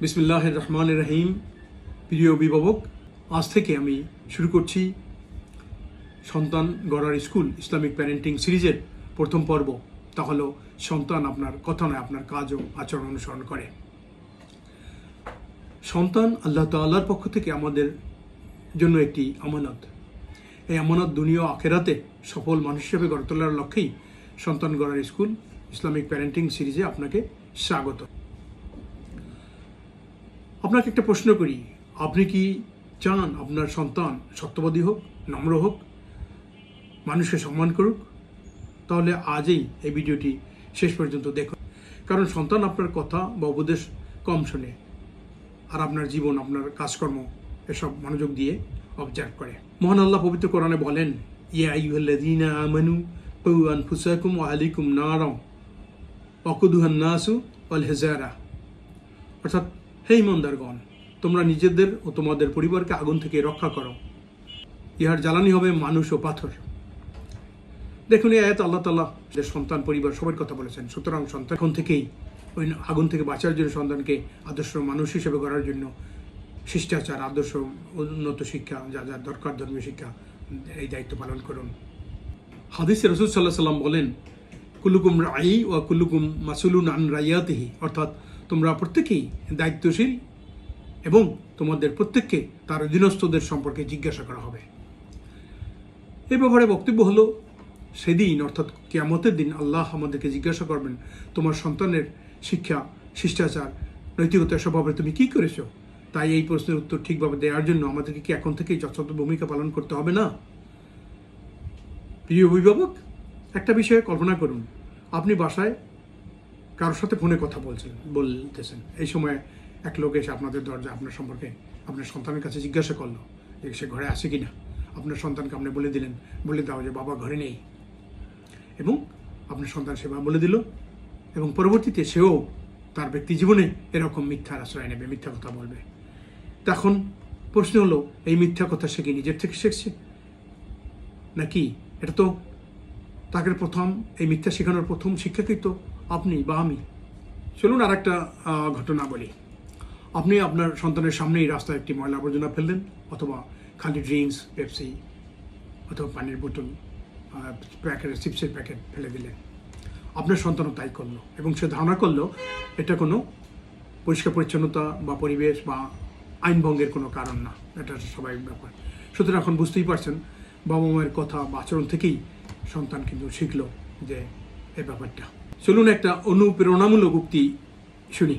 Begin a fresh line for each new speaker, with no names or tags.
বিসমিল্লাহির রহমানির রহিম। প্রিয় অভিভাবক, আজ থেকে আমি শুরু করছি সন্তান গড়ার স্কুল ইসলামিক প্যারেন্টিং সিরিজের প্রথম পর্ব। তা হলো সন্তান আপনার কথা নয়, আপনার কাজ ও আচরণ অনুসরণ করে। সন্তান আল্লাহ তাআলার পক্ষ থেকে আমাদের জন্য একটি আমানত। এই আমানত দুনিয়া ও আখেরাতে সফল মানুষ হিসেবে গড়ে তোলার লক্ষ্যেই সন্তান গড়ার স্কুল ইসলামিক প্যারেন্টিং সিরিজে আপনাকে স্বাগত। আপনাকে একটা প্রশ্ন করি, আপনি কি চান আপনার সন্তান সত্যবাদী হোক, নম্র হোক, মানুষকে সম্মান করুক? তাহলে আজই এই ভিডিওটি শেষ পর্যন্ত দেখুন, কারণ সন্তান আপনার কথা বা উপদেশ কম শোনে, আর আপনার জীবন, আপনার কাজকর্ম এসব মনোযোগ দিয়ে অবজার্ভ করে। মহান আল্লাহ পবিত্র কোরআনে বলেন, ইয়া আইয়ুহাল্লাযীনা আমানু কু আনফুসাকুম ওয়া আহলিকুম নারা ওয়াকুদুহান নাসু ওয়াল হিজারা। অর্থাৎ, হে ঈমানদারগণ, তোমরা নিজেদের ও তোমাদের পরিবারকে আগুন থেকে রক্ষা করো, ইহার জ্বালানি হবে মানুষ ও পাথর। দেখুন, এই আয়াত আল্লাহ তাআলা সন্তান, পরিবার সবার কথা বলেছেন। সুতরাং সন্তান এখন থেকেই ওই আগুন থেকে বাঁচার জন্য সন্তানকে আদর্শ মানুষ হিসেবে গড়ার জন্য শিষ্টাচার, আদর্শ, উন্নত শিক্ষা, যা যা দরকার ধর্মীয় শিক্ষা, এই দায়িত্ব পালন করুন। হাদিসে রাসূল সাল্লাল্লাহু আলাইহি ওয়াসাল্লাম বলেন, কুল্লুকুম রাঈ ওয়া কুল্লুকুম মাসউলুন আন রাইয়াতিহি। অর্থাৎ, তোমরা প্রত্যেকেই দায়িত্বশীল এবং তোমাদের প্রত্যেককে তার অধীনস্থদের সম্পর্কে জিজ্ঞাসা করা হবে। এই ব্যাপারে বক্তব্য হলো, সেদিন অর্থাৎ কিয়ামতের দিন আল্লাহ আমাদেরকে জিজ্ঞাসা করবেন, তোমার সন্তানের শিক্ষা, শিষ্টাচার, নৈতিকতা স্বভাবে তুমি কি করেছো? তাই এই প্রশ্নের উত্তর ঠিকভাবে দেওয়ার জন্য আমাদেরকে কি এখন থেকেই যথাযথ ভূমিকা পালন করতে হবে না? প্রিয় অভিভাবক, একটা বিষয়ে কল্পনা করুন, আপনি বাসায় কারোর সাথে ফোনে কথা বলতেছেন। এই সময় এক লোক এসে আপনাদের দরজা আপনার সম্পর্কে আপনার সন্তানের কাছে জিজ্ঞাসা করলো যে সে ঘরে আসে কিনা। আপনার সন্তানকে আপনি বলে দাও যে বাবা ঘরে নেই, এবং আপনার সন্তান সেবা বলে দিল, এবং পরবর্তীতে সেও তার ব্যক্তি জীবনে এরকম মিথ্যার আশ্রয় নেবে, মিথ্যা কথা বলবে। তখন প্রশ্ন হলো, এই মিথ্যা কথা সে কি নিজের থেকে শিখছে, নাকি এটা তো তাকে প্রথম এই মিথ্যা শেখানোর প্রথম শিক্ষাকই তো আপনি বা আমি? চলুন আর একটা ঘটনা বলি। আপনি আপনার সন্তানের সামনেই রাস্তায় একটি ময়লা আবর্জনা ফেললেন, অথবা খালি ড্রিঙ্কস, পেপসি অথবা পানির বোতল, প্যাকেটের চিপসের প্যাকেট ফেলে দিলেন। আপনার সন্তানও তাই করলো, এবং সে ধারণা করলো এটা কোনো পরিষ্কার পরিচ্ছন্নতা বা পরিবেশ বা আইন ভঙ্গের কোনো কারণ না, এটা স্বাভাবিক ব্যাপার। সুতরাং এখন বুঝতেই পারছেন, বাবা মায়ের কথা বা আচরণ থেকেই সন্তান কিন্তু শিখলো যে এই ব্যাপারটা। চলুন একটা অনুপ্রেরণামূলক উক্তি শুনি।